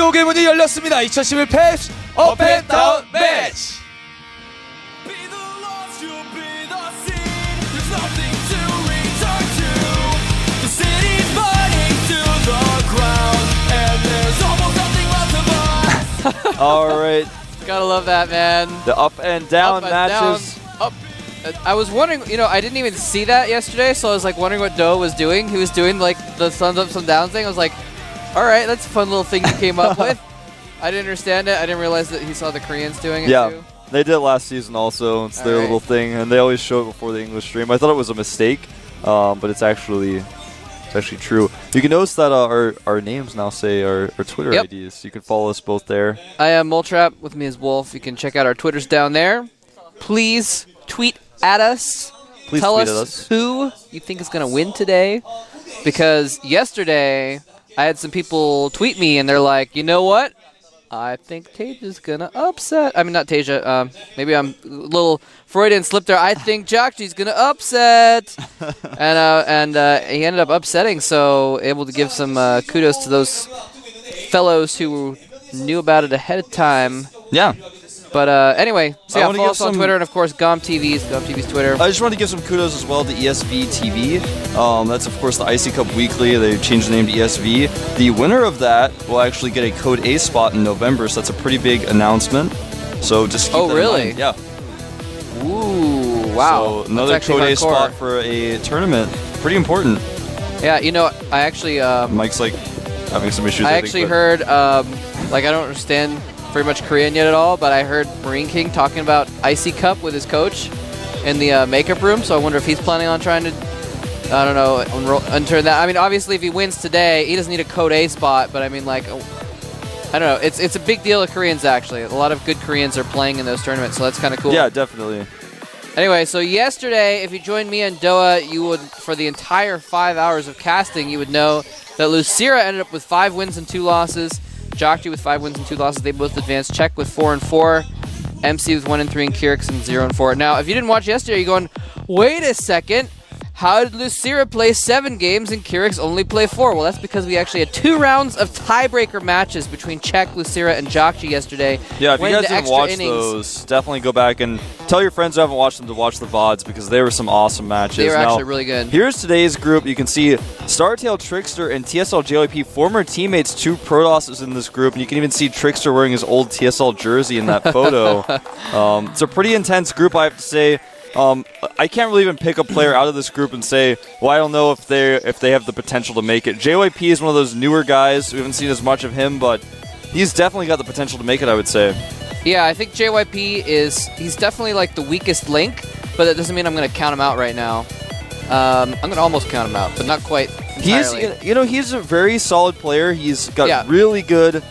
지옥의 문이 열렸습니다. 2011 펩시 업앤다운 매치. Alright. Gotta love that, man. The up and down matches. Up. I was wondering, you know, I didn't even see that yesterday, so I was like wondering what Doa was doing. He was doing like the thumbs up, thumbs down thing. I was like, alright, that's a fun little thing you came up with. I didn't understand it. I didn't realize that he saw the Koreans doing it too. They did it last season also. It's their little thing, and they always show it before the English stream. I thought it was a mistake, but it's actually true. You can notice that our names now say our Twitter IDs. You can follow us both there. I am Moletrap. With me is Wolf. You can check out our Twitters down there. Please tweet at us. Please Tell tweet us at us who you think is going to win today. Because yesterday, I had some people tweet me, and they're like, you know what? I think Taja's going to upset. I mean, not Taja. Maybe I'm a little Freudian slip there. I think Jakji's going to upset. and he ended up upsetting, so able to give some kudos to those fellows who knew about it ahead of time. Yeah. But anyway, so yeah, follow us on Twitter and, of course, GOMTV's Twitter. I just want to give some kudos as well to ESV TV. That's, of course, the Icy Cup Weekly. They changed the name to ESV. The winner of that will actually get a Code A spot in November, so that's a pretty big announcement. So just keep that in mind. Yeah. Ooh, wow. So another Code A spot for a tournament. Pretty important. Yeah, you know, I actually... Mike's, like, having some issues. I actually heard, like, I don't understand very much Korean yet at all, but I heard Marine King talking about Icy Cup with his coach in the makeup room, so I wonder if he's planning on trying to, I don't know, enter that. I mean, obviously, if he wins today, he doesn't need a Code A spot, but I mean, like, I don't know. It's a big deal to Koreans, actually. A lot of good Koreans are playing in those tournaments, so that's kind of cool. Yeah, definitely. Anyway, so yesterday, if you joined me and Doa, you would, for the entire 5 hours of casting, you would know that Lucira ended up with 5 wins and 2 losses. Jakji with 5 wins and 2 losses. They both advanced. Czech with 4 and 4. MC with 1 and 3, and Kyrix and 0 and 4. Now, if you didn't watch yesterday, you're going, wait a second. How did Lucira play 7 games and Kyrix only play 4? Well, that's because we actually had 2 rounds of tiebreaker matches between Czech, Lucira, and Jakji yesterday. Yeah, if you guys didn't watch those, definitely go back and tell your friends who haven't watched them to watch the VODs, because they were some awesome matches. They were actually really good. Here's today's group. You can see StarTale, TricKsteR, and TSL JYP, former teammates, 2 Protosses in this group. And you can even see TricKsteR wearing his old TSL jersey in that photo. It's a pretty intense group, I have to say. I can't really even pick a player out of this group and say, well, I don't know if they have the potential to make it. JYP is one of those newer guys. We haven't seen as much of him, but he's definitely got the potential to make it, I would say. Yeah, I think JYP he's definitely like the weakest link, but that doesn't mean I'm going to count him out right now. I'm going to almost count him out, but not quite entirely. He's a very solid player. He's got really good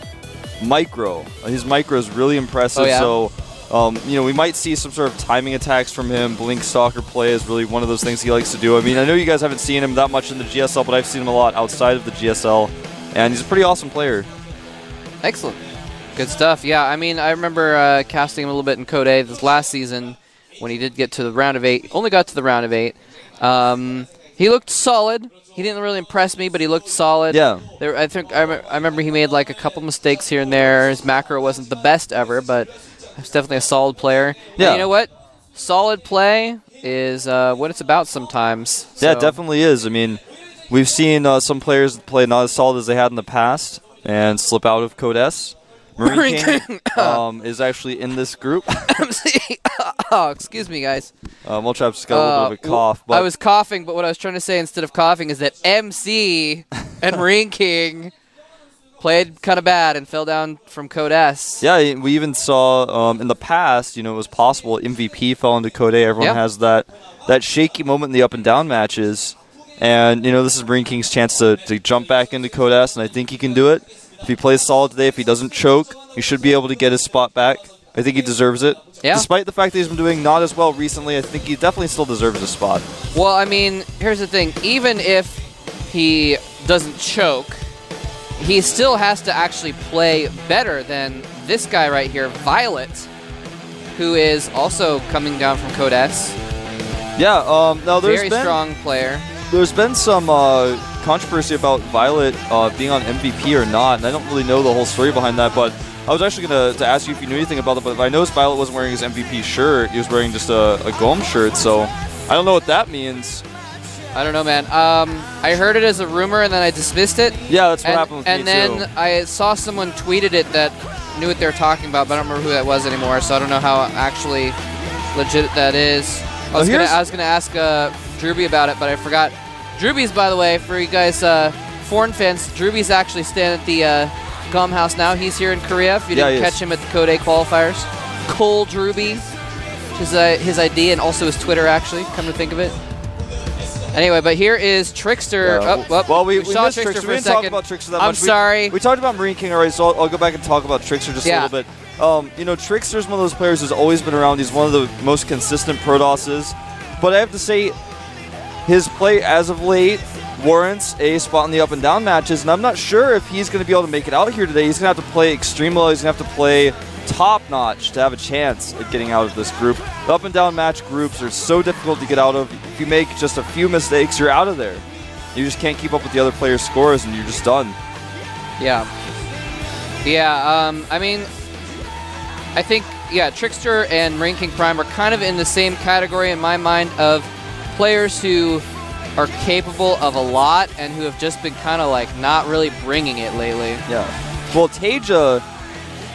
micro. His micro is really impressive, so... we might see some sort of timing attacks from him. Blink Stalker play is really one of those things he likes to do. I mean, I know you guys haven't seen him that much in the GSL, but I've seen him a lot outside of the GSL, and he's a pretty awesome player. Excellent. Good stuff. Yeah, I mean, I remember casting him a little bit in Code A this last season when he did get to the round of 8. Only got to the round of 8. He looked solid. He didn't really impress me, but he looked solid. Yeah. I remember he made like a couple mistakes here and there. His macro wasn't the best ever, but... He's definitely a solid player. Yeah. And you know what? Solid play is what it's about sometimes. So. Yeah, it definitely is. I mean, we've seen some players play not as solid as they had in the past and slip out of Code S. Marine King is actually in this group. Oh, excuse me, guys. Moletrap's got a little bit of a cough. But I was coughing, but what I was trying to say instead of coughing is that MC and Marine King... played kind of bad and fell down from Code S. Yeah, we even saw in the past, it was possible MVP fell into Code A. Everyone has that shaky moment in the up and down matches. And, this is Marine King's chance to jump back into Code S, and I think he can do it. If he plays solid today, if he doesn't choke, he should be able to get his spot back. I think he deserves it. Yeah. Despite the fact that he's been doing not as well recently, I think he definitely still deserves a spot. Well, I mean, here's the thing. Even if he doesn't choke, he still has to actually play better than this guy right here, Violet, who is also coming down from Code S. Yeah, now there's very strong player. There's been some controversy about Violet being on MVP or not, and I don't really know the whole story behind that, but I was actually going to ask you if you knew anything about it, but I noticed Violet wasn't wearing his MVP shirt. He was wearing just a GOM shirt, so I don't know what that means. I don't know, man. I heard it as a rumor, and then I dismissed it. Yeah, that's what happened with me, and then I saw someone tweeted it that knew what they were talking about, but I don't remember who that was anymore, so I don't know how actually legit that is. I was gonna ask Drewby about it, but I forgot. Drewby's, by the way, for you guys foreign fans, Drewby's actually staying at the GOM house now. He's here in Korea. If you didn't catch him at the Code A qualifiers, Cole Drewby, which is his ID and also his Twitter, actually. Come to think of it. Anyway, but here is TricKsteR. Yeah. Well, we saw missed TricKsteR TricKsteR. for We a didn't talk second. about TricKsteR that I'm much. sorry. We talked about Marine King already, so I'll go back and talk about TricKsteR just a little bit. You know, TricKsteR's one of those players who's always been around. He's one of the most consistent Prodosses. But I have to say, his play as of late warrants a spot in the up and down matches, and I'm not sure if he's going to be able to make it out here today. He's going to have to play extreme low. He's going to have to play top notch to have a chance at getting out of this group. The up and down match groups are so difficult to get out of. If you make just a few mistakes, you're out of there. You just can't keep up with the other players' scores, and you're just done. Yeah. Yeah, I mean, I think, yeah, TricKsteR and Marine King Prime are kind of in the same category in my mind of players who are capable of a lot and who have just been kind of like not really bringing it lately. Yeah. Well, Taja,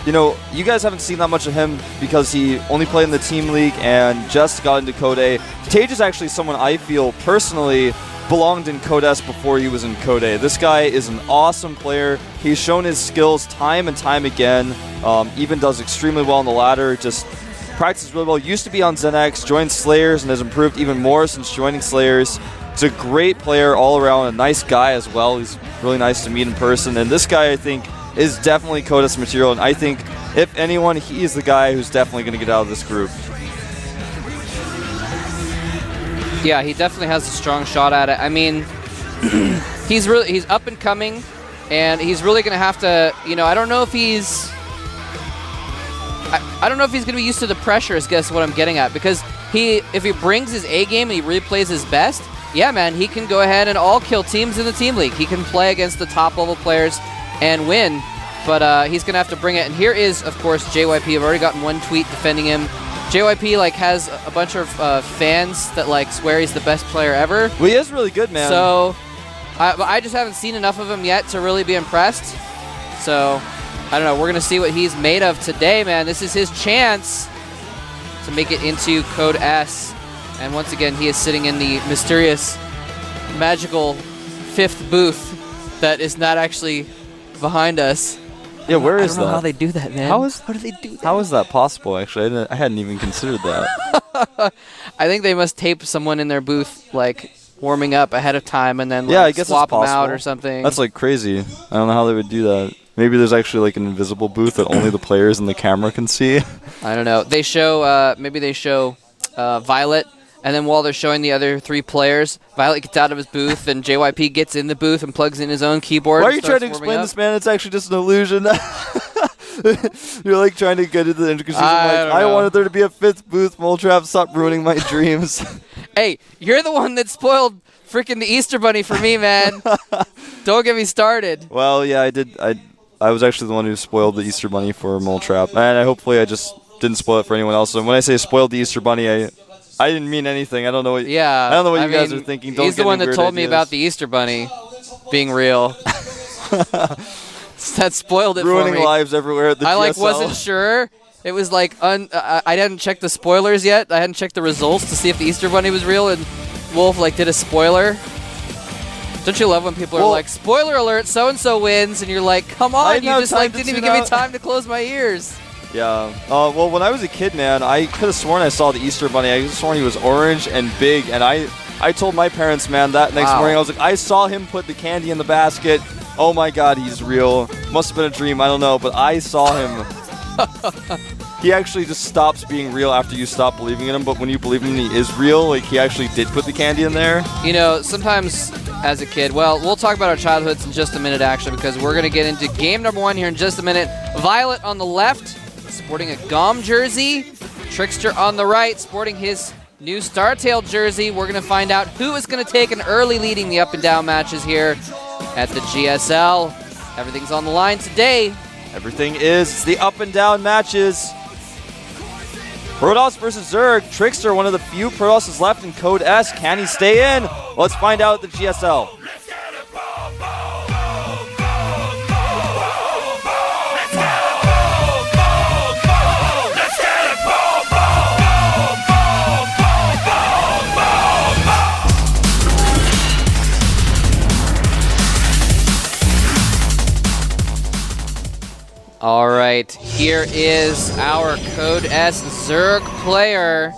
you know, you guys haven't seen that much of him because he only played in the Team League and just got into Code A. Taja's actually someone I feel personally belonged in Code S before he was in Code A. This guy is an awesome player. He's shown his skills time and time again. Even does extremely well on the ladder. Just practices really well. Used to be on ZenX, joined Slayers, and has improved even more since joining Slayers. He's a great player all around, a nice guy as well. He's really nice to meet in person. And this guy, I think, is definitely Code S material. And I think, if anyone, he is the guy who's definitely going to get out of this group. Yeah, he definitely has a strong shot at it. I mean, he's up and coming, and he's really going to have to, you know, I don't know if he's going to be used to the pressure, is guess what I'm getting at, because if he brings his A game and he really plays his best, yeah, man, he can go ahead and all-kill teams in the Team League. He can play against the top-level players and win, but he's going to have to bring it. And here is, of course, JYP. I've already gotten one tweet defending him. JYP like has a bunch of fans that like swear he's the best player ever. Well, he is really good, man. So I just haven't seen enough of him yet to really be impressed. So I don't know. We're gonna see what he's made of today, man. This is his chance to make it into Code S. And once again, he is sitting in the mysterious, magical 5th booth that is not actually behind us. Yeah, where is that? I don't know how they do that, man. How do they do that? How is that possible, actually? I hadn't even considered that. I think they must tape someone in their booth, like, warming up ahead of time and then, like, I guess swap them possible. out or something. That's, like, crazy. I don't know how they would do that. Maybe there's actually, like, an invisible booth that only the players and the camera can see. I don't know. They show, maybe they show Violet, and then while they're showing the other 3 players, Violet gets out of his booth, and JYP gets in the booth and plugs in his own keyboard. Why are you trying to explain this, man? It's actually just an illusion. You're like trying to get into the intricacies. I wanted there to be a 5th booth. Moletrap, stop ruining my dreams. Hey, you're the one that spoiled freaking the Easter Bunny for me, man. Don't get me started. Well, yeah, I did. I was actually the one who spoiled the Easter Bunny for Moletrap, and hopefully I just didn't spoil it for anyone else. And when I say spoiled the Easter Bunny, I didn't mean anything. I don't know what. Yeah, I don't know what you guys are thinking. Don't he's the one that told me about the Easter Bunny being real. That spoiled it Ruining for me. lives everywhere at the I GSL. wasn't sure. It was like I hadn't checked the spoilers yet. I hadn't checked the results to see if the Easter Bunny was real, and Wolf like did a spoiler. Don't you love when people are like, spoiler alert, so and so wins, and you're like, come on, you just like didn't even give me time to close my ears. Yeah. Well, when I was a kid, man, I could have sworn I saw the Easter Bunny. I could have sworn he was orange and big, and I told my parents, man, that next morning, I was like, I saw him put the candy in the basket. Oh my God, he's real. Must have been a dream, I don't know, but I saw him. He actually just stops being real after you stop believing in him, but when you believe in him, he is real. Like, he actually did put the candy in there. You know, sometimes as a kid, well, we'll talk about our childhoods in just a minute, actually, because we're going to get into game number 1 here in just a minute. Violet on the left, sporting a GOM jersey. TricKsteR on the right, sporting his new Startail jersey. We're going to find out who is going to take an early leading the up and down matches here at the GSL. Everything's on the line today. Everything is. It's the up and down matches. Protoss versus Zerg. TricKsteR, one of the few Protosses left in Code S. Can he stay in? Let's find out at the GSL. All right, here is our Code S Zerg player.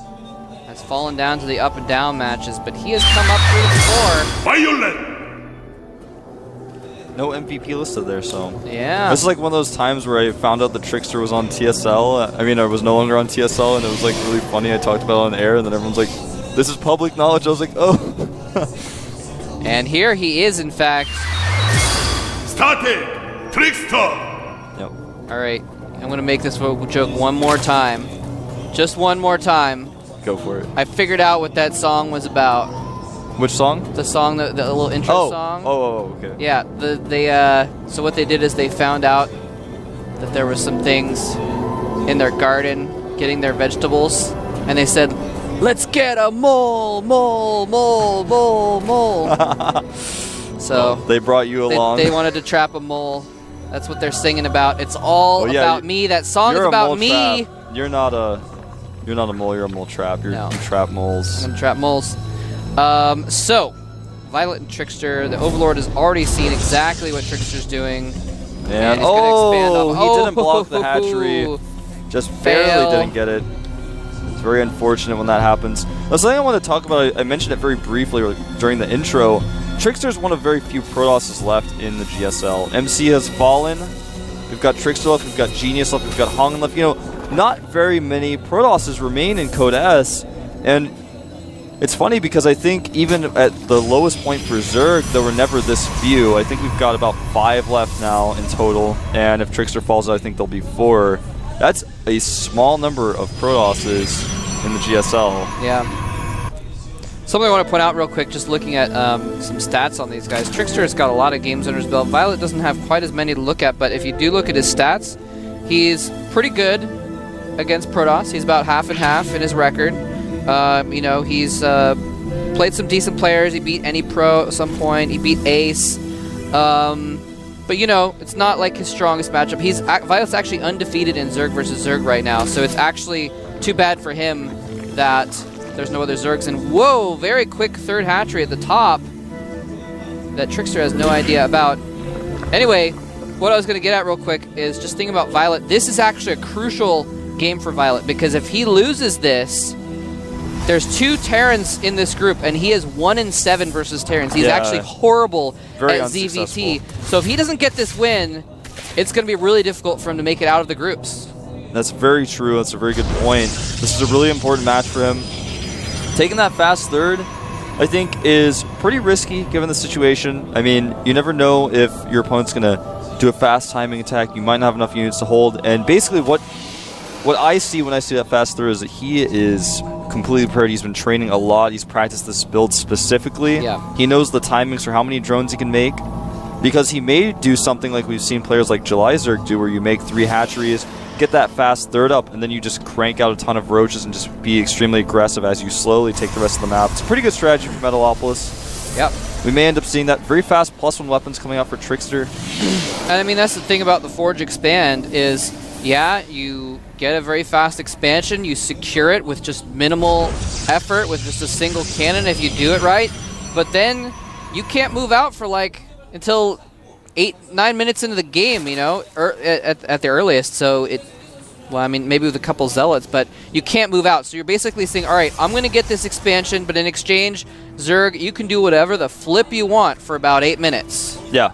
Has fallen down to the up and down matches, but he has come up through the floor. No MVP listed there, so. Yeah. This is like one of those times where I found out that TricKsteR was on TSL. I mean, I was no longer on TSL, and it was like really funny. I talked about it on air, and then everyone's like, this is public knowledge. I was like, oh. And here he is, in fact. Started! TricKsteR! Yep. All right, I'm going to make this joke one more time. Just one more time. Go for it. I figured out what that song was about. Which song? The song, the little intro song. Oh, okay. Yeah, so what they did is they found out that there were some things in their garden getting their vegetables, and they said, let's get a mole. So they brought you along. They wanted to trap a mole. That's what they're singing about. It's all about me. That song is about me. Trap. You're not a mole. You're a mole trap. You trap moles. I'm gonna trap moles. So Violet and TricKsteR. The Overlord has already seen exactly what TricKster's doing. And he's gonna expand on. He didn't block the hatchery. Just barely didn't get it. It's very unfortunate when that happens. That's something I want to talk about. I mentioned it very briefly during the intro. TricKsteR's one of very few Protosses left in the GSL. MC has fallen. We've got TricKsteR left. We've got Genius left. We've got Hong left. You know, not very many Protosses remain in Code S. And it's funny because I think even at the lowest point for Zerg, there were never this few. I think we've got about 5 left now in total. And if TricKsteR falls out, I think there'll be 4. That's a small number of Protosses in the GSL. Yeah. Something I want to point out real quick, just looking at some stats on these guys. TricKsteR's got a lot of games under his belt. Violet doesn't have quite as many to look at, but if you do look at his stats, he's pretty good against Protoss. He's about half and half in his record. You know, he's played some decent players. He beat any pro at some point. He beat Ace. But, you know, it's not like his strongest matchup. Violet's actually undefeated in Zerg versus Zerg right now, so it's actually too bad for him that there's no other Zergs. And whoa, very quick third hatchery at the top that TricKsteR has no idea about. Anyway, what I was going to get at real quick is just thinking about Violet. This is actually a crucial game for Violet, because if he loses this, there's 2 Terrans in this group, and he is 1-7 versus Terrans. He's actually horrible at ZVT. So if he doesn't get this win, it's going to be really difficult for him to make it out of the groups. That's very true. That's a very good point. This is a really important match for him. Taking that fast third, I think, is pretty risky given the situation. I mean, you never know if your opponent's going to do a fast timing attack. You might not have enough units to hold. And basically what I see when I see that fast third is that he is completely prepared. He's been training a lot. He's practiced this build specifically. Yeah. He knows the timings for how many drones he can make, because he may do something like we've seen players like July Zerg do, where you make 3 hatcheries, get that fast third up, and then you just crank out a ton of roaches and just be extremely aggressive as you slowly take the rest of the map. It's a pretty good strategy for Metalopolis. Yep. We may end up seeing that very fast +1 weapons coming out for TricKsteR. And I mean, that's the thing about the Forge Expand is, yeah, you get a very fast expansion, you secure it with just minimal effort, with just a single cannon if you do it right, but then you can't move out for like until 8-9 minutes into the game, you know, at the earliest. So well, I mean, maybe with a couple zealots, but you can't move out. So you're basically saying, all right, I'm going to get this expansion, but in exchange, Zerg, you can do whatever the flip you want for about 8 minutes. Yeah,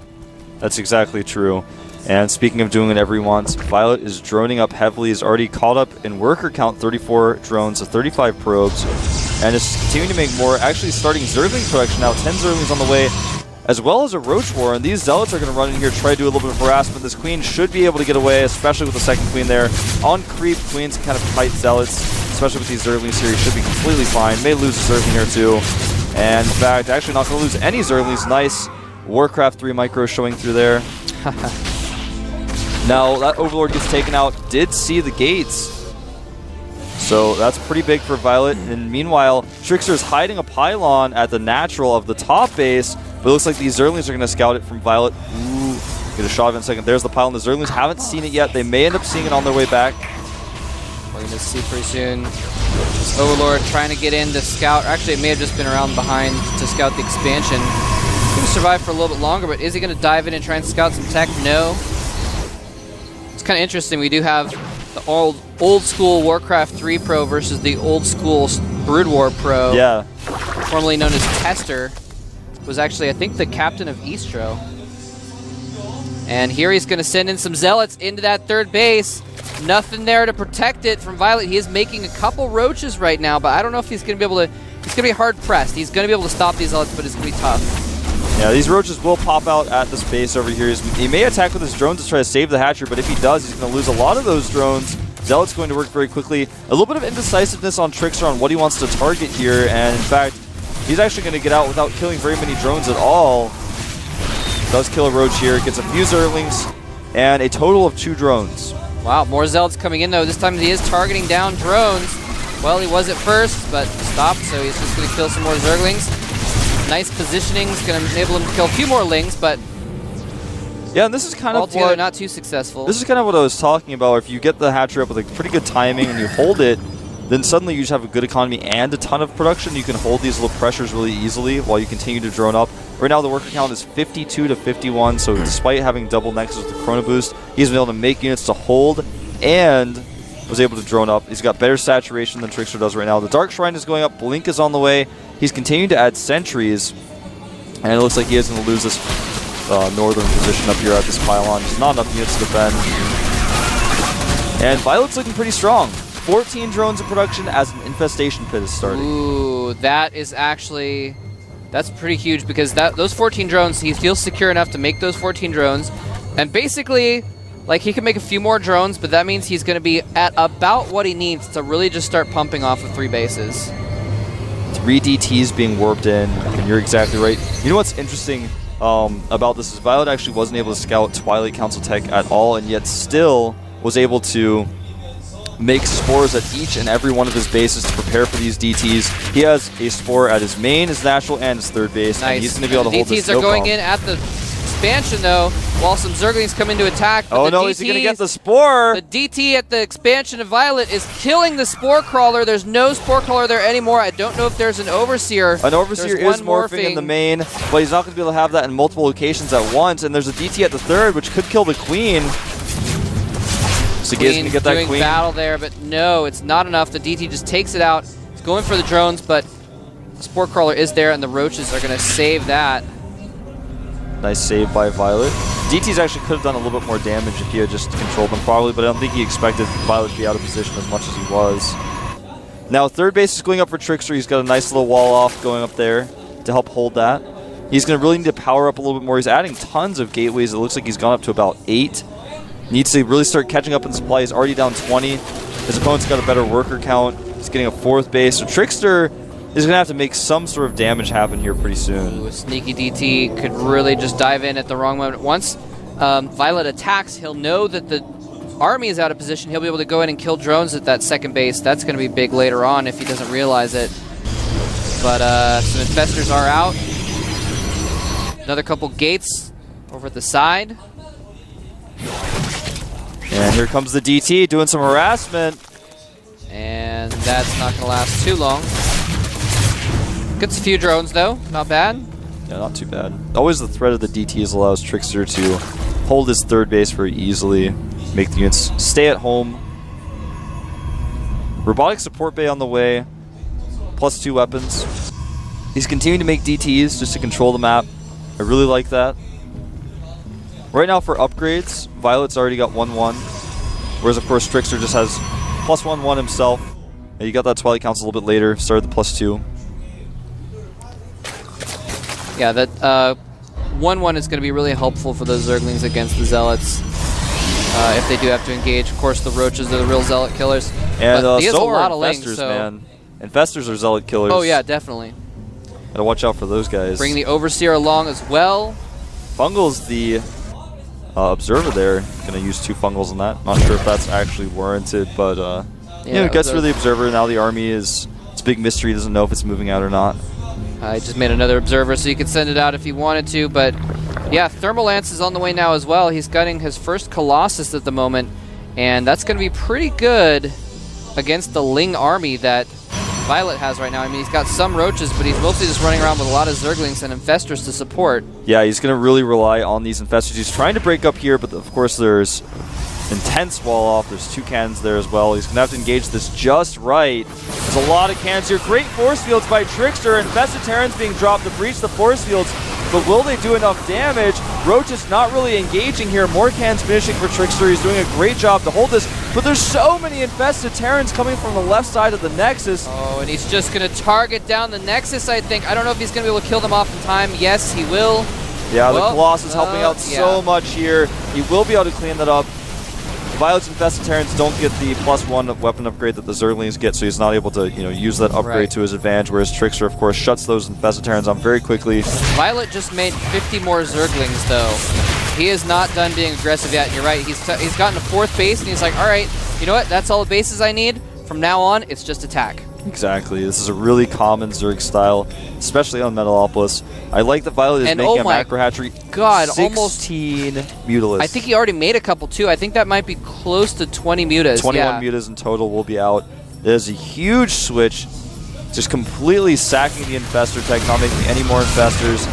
that's exactly true. And speaking of doing whatever he wants, Violet is droning up heavily. He's already caught up in worker count, 34 drones to 35 probes, and is continuing to make more, actually starting Zergling production now, 10 Zerglings on the way, as well as a Roach War. And these Zealots are going to run in here, try to do a little bit of harassment. This Queen should be able to get away, especially with the second Queen there. On creep, Queens kind of fight Zealots. It's especially with these Zerglings here. He should be completely fine. May lose a Zergling here too. And in fact, actually not going to lose any Zerglings. Nice Warcraft 3 micro showing through there. Now, that Overlord gets taken out. Did see the gates. So that's pretty big for Violet. And meanwhile, TricKsteR is hiding a pylon at the natural of the top base. But it looks like these Zerglings are going to scout it from Violet. Ooh, get a shot of it in a second. There's the pylon. The Zerglings haven't seen it yet. They may end up seeing it on their way back. We're going to see pretty soon. Overlord trying to get in to scout. Actually, it may have just been around behind to scout the expansion. He's going to survive for a little bit longer, but is he going to dive in and try and scout some tech? No. It's kind of interesting. We do have the old school Warcraft 3 Pro versus the old school Brood War Pro. Yeah. Formerly known as TricKsteR. Was actually, I think, the captain of Eastro. And here he's going to send in some Zealots into that third base. Nothing there to protect it from Violet. He is making a couple roaches right now, but I don't know if he's going to be able to... He's going to be hard pressed. He's going to be able to stop these Zealots, but it's going to be tough. Yeah, these roaches will pop out at this base over here. He may attack with his drones to try to save the hatchery, but if he does, he's going to lose a lot of those drones. Zealot's going to work very quickly. A little bit of indecisiveness on TricKsteR on what he wants to target here, and in fact, he's actually going to get out without killing very many drones at all. Does kill a roach here, gets a few Zerglings, and a total of 2 drones. Wow, more Zealots coming in though. This time he is targeting down drones. Well, he was at first, but stopped, so he's just going to kill some more Zerglings. Nice positioning, is going to enable him to kill a few more Lings, but yeah, and this is kind of altogether not too successful. This is kind of what I was talking about. If you get the hatchery up with a pretty good timing and you hold it, then suddenly you just have a good economy and a ton of production. You can hold these little pressures really easily while you continue to drone up. Right now the worker count is 52 to 51, so despite having double nexus with the Chrono Boost, he's been able to make units to hold and was able to drone up. He's got better saturation than TricKsteR does right now. The Dark Shrine is going up, Blink is on the way. He's continuing to add sentries, and it looks like he is going to lose this northern position up here at this pylon. Just not enough units to defend. And Violet's looking pretty strong. 14 drones in production as an infestation pit is starting. Ooh, that is actually... That's pretty huge because those 14 drones, he feels secure enough to make those 14 drones. And basically, like, he can make a few more drones, but that means he's going to be at about what he needs to really just start pumping off of 3 bases. 3 DTs being warped in, and you're exactly right. You know what's interesting about this is Violet actually wasn't able to scout Twilight Council tech at all, and yet still was able to make spores at each and every one of his bases to prepare for these DTs. He has a spore at his main, his natural, and his third base. Nice. And he's going to be able to hold this DTs are going in at the expansion, though, while some Zerglings come in to attack. Oh no, is he going to get the spore? The DT at the expansion of Violet is killing the Spore Crawler. There's no Spore Crawler there anymore. I don't know if there's an Overseer. An Overseer is morphing in the main, but he's not going to be able to have that in multiple locations at once. And there's a DT at the third, which could kill the Queen. So he's going to get that doing Queen. Battle there, but no, it's not enough. The DT just takes it out. He's going for the drones, but the Spore Crawler is there, and the roaches are going to save that. Nice save by Violet. DTs actually could have done a little bit more damage if he had just controlled them probably, but I don't think he expected Violet to be out of position as much as he was. Now third base is going up for TricKsteR. He's got a nice little wall off going up there to help hold that. He's going to really need to power up a little bit more. He's adding tons of gateways. It looks like he's gone up to about 8. Needs to really start catching up in supply. He's already down 20. His opponent's got a better worker count. He's getting a 4th base. So TricKsteR is going to have to make some sort of damage happen here pretty soon. Ooh, sneaky DT could really just dive in at the wrong moment. Once Violet attacks, he'll know that the army is out of position. He'll be able to go in and kill drones at that second base. That's going to be big later on if he doesn't realize it. But some infestors are out. Another couple gates over at the side. And here comes the DT doing some harassment. And that's not going to last too long. Gets a few drones, though. Not bad. Yeah, not too bad. Always the threat of the DTs allows TricKsteR to hold his third base very easily, make the units stay at home. Robotic support bay on the way, +2 weapons. He's continuing to make DTs just to control the map. I really like that. Right now for upgrades, Violet's already got 1-1, whereas of course TricKsteR just has +1-1 himself. And you got that Twilight Council a little bit later, started the +2. Yeah, that 1-1 is going to be really helpful for those Zerglings against the Zealots. if they do have to engage. Of course, the roaches are the real zealot killers. And but he has so a lot are of lings, infestors, so man. Infestors are zealot killers. Oh yeah, definitely. Gotta watch out for those guys. Bring the Overseer along as well. Fungal's the observer there. Gonna use 2 fungals on that. Not sure if that's actually warranted, but yeah, it gets for the observer. Now the army is, it's a big mystery. Doesn't know if it's moving out or not. I just made another observer so you could send it out if you wanted to, but yeah, Thermal Lance is on the way now as well. He's gunning his first Colossus at the moment, and that's going to be pretty good against the Ling army that Violet has right now. I mean, he's got some roaches, but he's mostly just running around with a lot of Zerglings and Infestors to support. Yeah, he's going to really rely on these Infestors. He's trying to break up here, but of course there's intense wall off. There's 2 cannons there as well. He's going to have to engage this just right. There's a lot of cannons here. Great force fields by TricKsteR. Infested Terrans being dropped to breach the force fields, but will they do enough damage? Roach is not really engaging here. More cannons finishing for TricKsteR. He's doing a great job to hold this, but there's so many Infested Terrans coming from the left side of the Nexus. Oh, and he's just going to target down the Nexus, I think. I don't know if he's going to be able to kill them off in time. Yes, he will. Yeah, the Colossus helping out so much here. He will be able to clean that up. Violet's Infested Terrans don't get the +1 weapon upgrade that the Zerglings get, so he's not able to, use that upgrade to his advantage, whereas TricKsteR, of course, shuts those Infested Terrans on very quickly. Violet just made 50 more Zerglings, though. He is not done being aggressive yet, and you're right. He's gotten a 4th base, and he's like, all right, you know what? That's all the bases I need. From now on, it's just attack. Exactly. This is a really common Zerg style, especially on Metalopolis. I like that Violet is making a macro hatchery. God, 16 Mutalisks. I think he already made a couple, too. I think that might be close to 20 mutas. 21 mutas in total will be out. There's a huge switch, just completely sacking the Infestor tech, not making any more Infestors.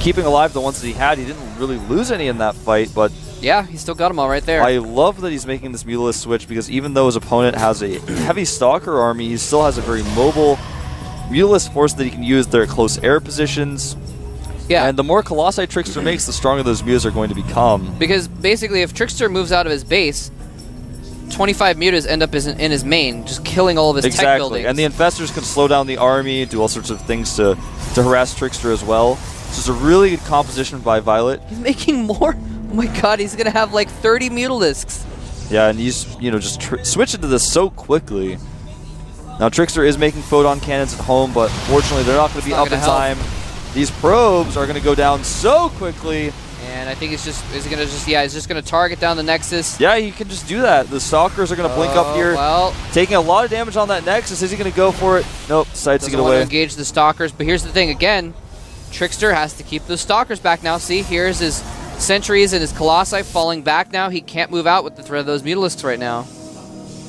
Keeping alive the ones that he had. He didn't really lose any in that fight, but yeah, he still got them all right there. I love that he's making this Mutalisk switch, because even though his opponent has a heavy Stalker army, he still has a very mobile Mutalisk force that he can use there at close air positions. Yeah. And the more Colossi TricKsteR makes, the stronger those mutas are going to become. Because basically, if TricKsteR moves out of his base, 25 mutas end up in his main, just killing all of his tech buildings. And the Infestors can slow down the army, do all sorts of things to harass TricKsteR as well. So it's a really good composition by Violet. He's making more. Oh my god, he's going to have like 30 Mutalisks. Yeah, and he's, just switching to this so quickly. Now, TricKsteR is making photon cannons at home, but fortunately they're not going to be up in time. These probes are going to go down so quickly. And I think he's just going to target down the Nexus. Yeah, he can just do that. The Stalkers are going to blink up here, taking a lot of damage on that Nexus. Is he going to go for it? Nope, decides to get away. Doesn't want to engage the Stalkers, but here's the thing again. TricKsteR has to keep those Stalkers back now. See, here's his Sentries and his Colossi falling back now. He can't move out with the threat of those Mutalisks right now.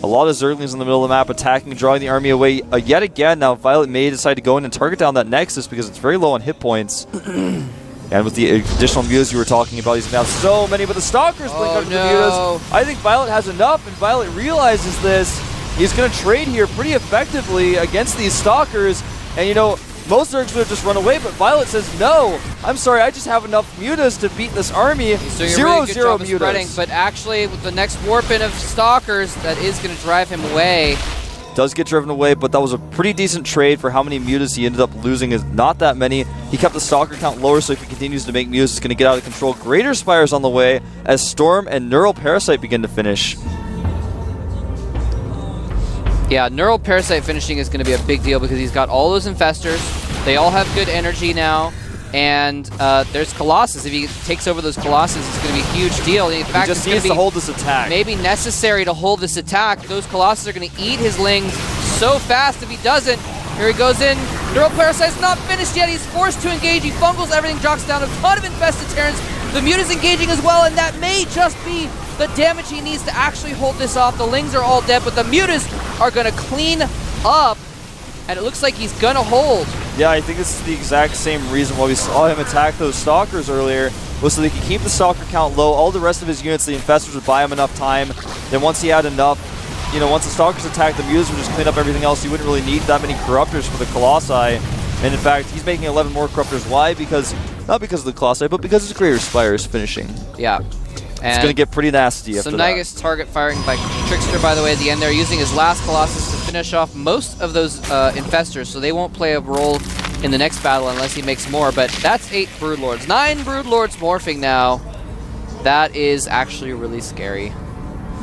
A lot of Zerglings in the middle of the map attacking, drawing the army away yet again. Now Violet may decide to go in and target down that Nexus because it's very low on hit points. And with the additional mutas you were talking about, he's going to have so many, but the Stalkers blink under the mutas. I think Violet has enough, and Violet realizes this. He's going to trade here pretty effectively against these Stalkers, and most Zergs would have just run away, but Violet says, no, I'm sorry, I just have enough mutas to beat this army. He's doing a really good job of spreading, but actually, with the next warp in of Stalkers, that is going to drive him away. Does get driven away, but that was a pretty decent trade for how many mutas he ended up losing. Is not that many. He kept the Stalker count lower, so if he continues to make mutas, it's going to get out of control. Greater Spire's on the way as Storm and Neural Parasite begin to finish. Yeah, Neural Parasite finishing is going to be a big deal because he's got all those Infestors. They all have good energy now. And there's Colossus. If he takes over those Colossus, it's going to be a huge deal. In fact, he just needs to hold this attack. Maybe necessary to hold this attack. Those Colossus are going to eat his Lings so fast if he doesn't. Here he goes in. Neural Parasite's not finished yet. He's forced to engage. He fungals everything, drops down a ton of Infested Terrans. The Muta's engaging as well, and that may just be the damage he needs to actually hold this off. The Lings are all dead, but the Mutas are going to clean up, and it looks like he's going to hold. Yeah, I think this is the exact same reason why we saw him attack those Stalkers earlier, was so they could keep the Stalker count low. All the rest of his units, the Infestors, would buy him enough time. Then once he had enough, once the Stalkers attacked, the Mutas would just clean up everything else. He wouldn't really need that many Corruptors for the Colossi. And in fact, he's making 11 more Corruptors. Why? Because, not because of the Colossi, but because his Greater Spire is finishing. Yeah. It's going to get pretty nasty after that. Some nice target firing by TricKsteR, by the way, at the end there, using his last Colossus to finish off most of those Infestors, so they won't play a role in the next battle unless he makes more. But that's 8 Broodlords. 9 Broodlords morphing now. that is actually really scary.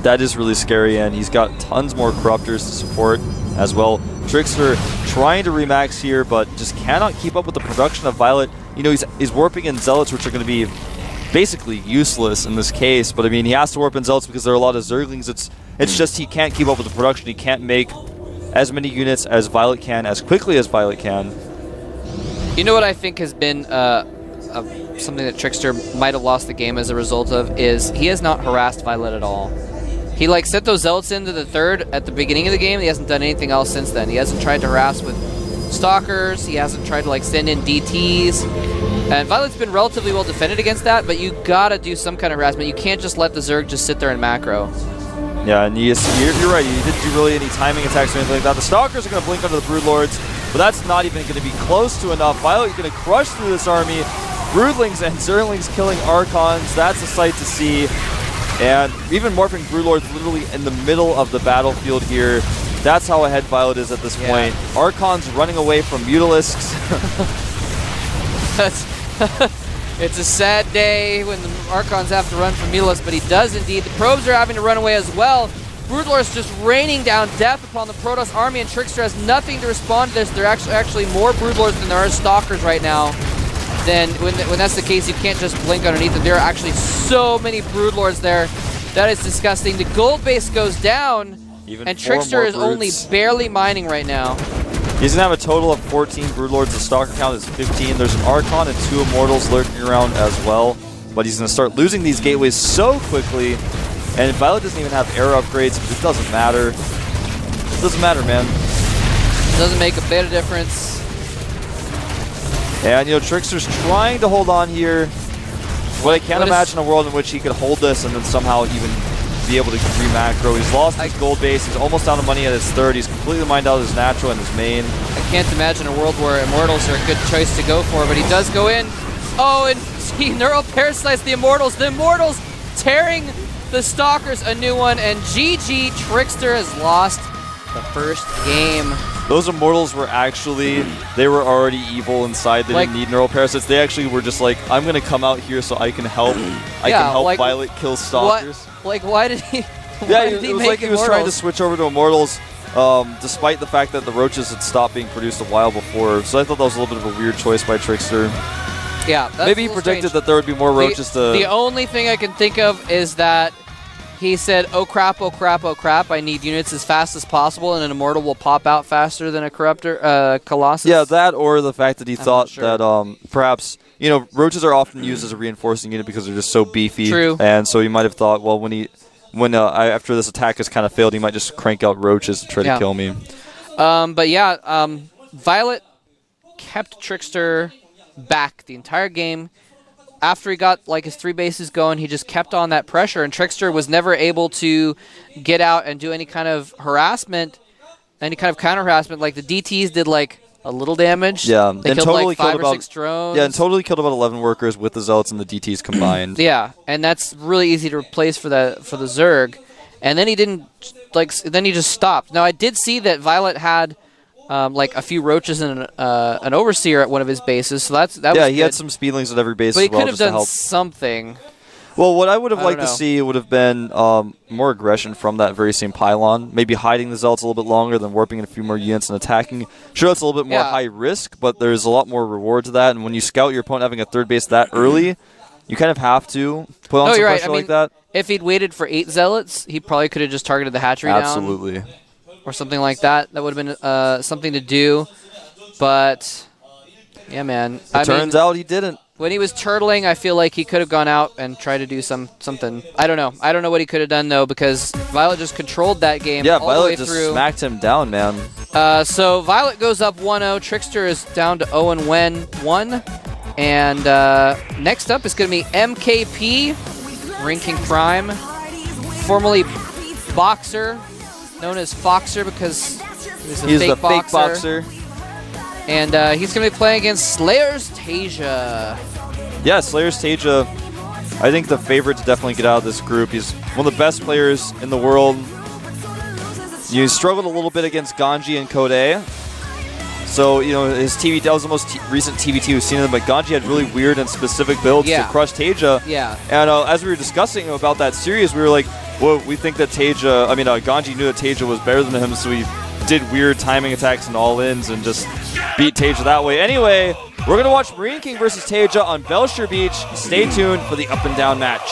That is really scary, and he's got tons more Corruptors to support as well. TricKsteR trying to remax here, but just cannot keep up with the production of Violet. You know, he's warping in Zealots, which are going to be basically useless in this case, but I mean, he has to warp in Zealots because there are a lot of Zerglings. It's just he can't keep up with the production. He can't make as many units as Violet can, as quickly as Violet can. You know what I think has been something that TricKsteR might have lost the game as a result of is he has not harassed Violet at all. He like set those Zealots into the third at the beginning of the game. He hasn't done anything else since then. He hasn't tried to harass with Stalkers. He hasn't tried to like send in DTs. And Violet's been relatively well defended against that, but you gotta do some kind of harassment. You can't just let the Zerg just sit there and macro. Yeah, and you're right. You didn't do really any timing attacks or anything like that. The Stalkers are going to blink under the Broodlords, but that's not even going to be close to enough. Violet's going to crush through this army. Broodlings and Zerglings killing Archons. That's a sight to see. And even morphing Broodlords literally in the middle of the battlefield here. That's how ahead Violet is at this point. Archons running away from Mutalisks. It's a sad day when the Archons have to run from Mutalisks, but he does indeed. The Probes are having to run away as well. Broodlords just raining down death upon the Protoss army, and TricKsteR has nothing to respond to this. There are actually more Broodlords than there are Stalkers right now. Then when that's the case, you can't just blink underneath them. There are actually so many Broodlords there. That is disgusting. The gold base goes down, and TricKsteR is only barely mining right now. He's going to have a total of 14 Broodlords. The Stalker count is 15. There's an Archon and 2 Immortals lurking around as well. But he's going to start losing these gateways so quickly. And Violet doesn't even have air upgrades. It doesn't matter. It doesn't matter, man. It doesn't make a bit of difference. And, you know, TricKsteR's trying to hold on here. But I can't imagine a world in which he could hold this and then somehow even be able to re-macro. He's lost his gold base. He's almost out of money at his third. He's completely mined out his natural and his main. I can't imagine a world where Immortals are a good choice to go for, but he does go in. Oh, and he neural parasites the Immortals. The Immortals tearing the Stalkers a new one, and GG, TricKsteR has lost the first game. Those Immortals were actually, they were already evil inside. They didn't need neural parasites. They actually were just like, I'm going to come out here so I can help. I can help Violet kill Stalkers. Like, why did he? It was like he was trying to switch over to Immortals, despite the fact that the Roaches had stopped being produced a while before. So I thought that was a little bit of a weird choice by TricKsteR. Yeah, maybe he predicted that there would be more Roaches to... The only thing I can think of is that he said, oh crap, oh crap, oh crap, I need units as fast as possible, and an Immortal will pop out faster than a Colossus. Yeah, that or the fact that he thought that perhaps, you know, Roaches are often used as a reinforcing unit because they're just so beefy. True. And so he might have thought, well, after this attack has kind of failed, he might just crank out Roaches to try to kill me. But yeah, Violet kept TricKsteR back the entire game. After he got like his 3 bases going, he just kept on that pressure, and TricKsteR was never able to get out and do any kind of harassment, any kind of counter harassment. Like the DTs did like a little damage. Yeah, they killed totally like 5 or 6 drones. Yeah, and totally killed about 11 workers with the Zealots and the DTs combined. Yeah, and that's really easy to replace for the Zerg. And then he didn't then he just stopped. Now I did see that Violet had like a few Roaches and an Overseer at one of his bases, so that was good. He had some Speedlings at every base but as well. But he could have done something. Well, what I would have liked to see would have been more aggression from that very same pylon. Maybe hiding the Zealots a little bit longer, then warping in a few more units and attacking. Sure, it's a little bit more high risk, but there's a lot more reward to that. And when you scout your opponent having a third base that early, you kind of have to put on some pressure like that. If he'd waited for 8 Zealots, he probably could have just targeted the hatchery down. Absolutely. Or something like that. That would have been something to do. But, yeah, man. It turns out he didn't. When he was turtling, I feel like he could have gone out and tried to do something. I don't know. I don't know what he could have done, though, because Violet just controlled that game all the way through. Violet just smacked him down, man. So Violet goes up 1-0. TricKsteR is down to 0-1. And next up is going to be MKP, Ranking Prime, formerly Boxer, known as Foxer because he's the fake boxer. And he's going to be playing against Slayer's Tasia. Yeah, Slayer's Tasia, I think the favorite to definitely get out of this group. He's one of the best players in the world. He struggled a little bit against Ganji and Kode. So, you know, his TV, that was the most recent TVT we've seen of him, but Ganji had really weird and specific builds to crush Teja. Yeah. And as we were discussing about that series, we were like, well, we think that Ganji knew that Teja was better than him, so he did weird timing attacks and all-ins and just beat Teja that way. Anyway, we're going to watch Marine King versus Teja on Belshire Beach. Stay tuned for the up and down match.